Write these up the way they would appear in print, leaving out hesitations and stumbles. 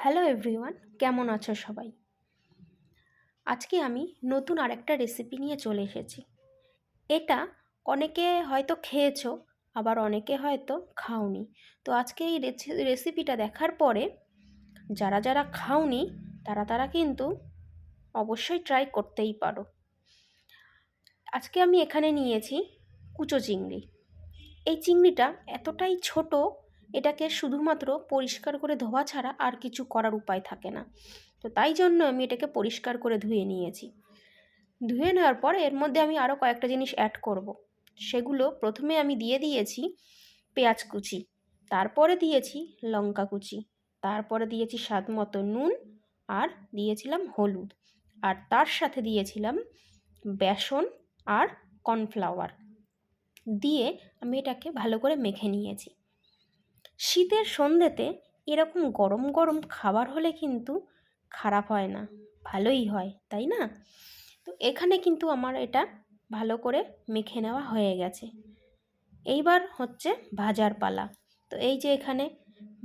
Hello everyone, কেমন আছো সবাই? আজকে আমি নতুন আরেকটা রেসিপি নিয়ে চলে এসেছি। এটা অনেকে হয়তো খেয়েছো, আবার অনেকে হয়তো খাওনি। তো আজকে এই রেসিপিটা দেখার পরে যারা যারা খাওনি তারা কিন্তু অবশ্যই ট্রাই করতেই পারো। আজকে আমি এখানে নিয়েছি কুচো চিংড়ি। এই চিংড়িটা এতটাই ছোট, এটাকে শুধুমাত্র পরিষ্কার করে ধোয়া ছাড়া আর কিছু করার উপায় থাকে না। তো তাই জন্য আমি এটাকে পরিষ্কার করে ধুয়ে নিয়েছি। ধুয়ে নেওয়ার পর এর মধ্যে আমি আরও কয়েকটা জিনিস অ্যাড করব। সেগুলো প্রথমে আমি দিয়ে দিয়েছি পেঁয়াজ কুচি, তারপরে দিয়েছি লঙ্কা কুচি, তারপরে দিয়েছি স্বাদ মতো নুন, আর দিয়েছিলাম হলুদ, আর তার সাথে দিয়েছিলাম বেসন আর কর্নফ্লাওয়ার দিয়ে আমি এটাকে ভালো করে মেখে নিয়েছি। শীতের সন্ধ্যেতে এরকম গরম গরম খাবার হলে কিন্তু খারাপ হয় না, ভালোই হয়, তাই না? তো এখানে কিন্তু আমার এটা ভালো করে মেখে নেওয়া হয়ে গেছে। এইবার হচ্ছে ভাজার পালা। তো এই যে এখানে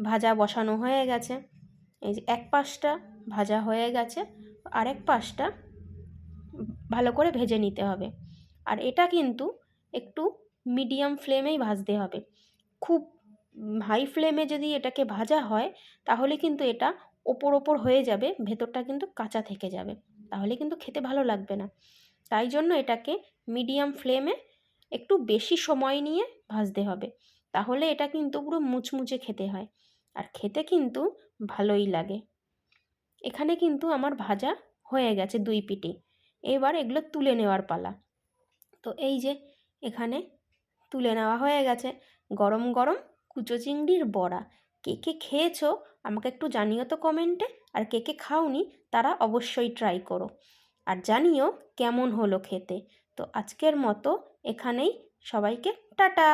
ভাজা বসানো হয়ে গেছে, এই যে এক পাশটা ভাজা হয়ে গেছে, আরেক পাশটা ভালো করে ভেজে নিতে হবে। আর এটা কিন্তু একটু মিডিয়াম ফ্লেমেই ভাজতে হবে। খুব হাই ফ্লেমে যদি এটাকে ভাজা হয় তাহলে কিন্তু এটা ওপর হয়ে যাবে, ভেতরটা কিন্তু কাঁচা থেকে যাবে, তাহলে কিন্তু খেতে ভালো লাগবে না। তাই জন্য এটাকে মিডিয়াম ফ্লেমে একটু বেশি সময় নিয়ে ভাজতে হবে, তাহলে এটা কিন্তু পুরো মুচমুচে খেতে হয়, আর খেতে কিন্তু ভালোই লাগে। এখানে কিন্তু আমার ভাজা হয়ে গেছে দুই পিঠে। এবার এগুলো তুলে নেওয়ার পালা। তো এই যে এখানে তুলে নেওয়া হয়ে গেছে গরম গরম কুচো চিংড়ির বড়া। কে কে খেয়েছো আমাকে একটু জানিও তো কমেন্টে, আর কে কে খাওনি তারা অবশ্যই ট্রাই করো, আর জানিও কেমন হলো খেতে। তো আজকের মতো এখানেই, সবাইকে টাটা।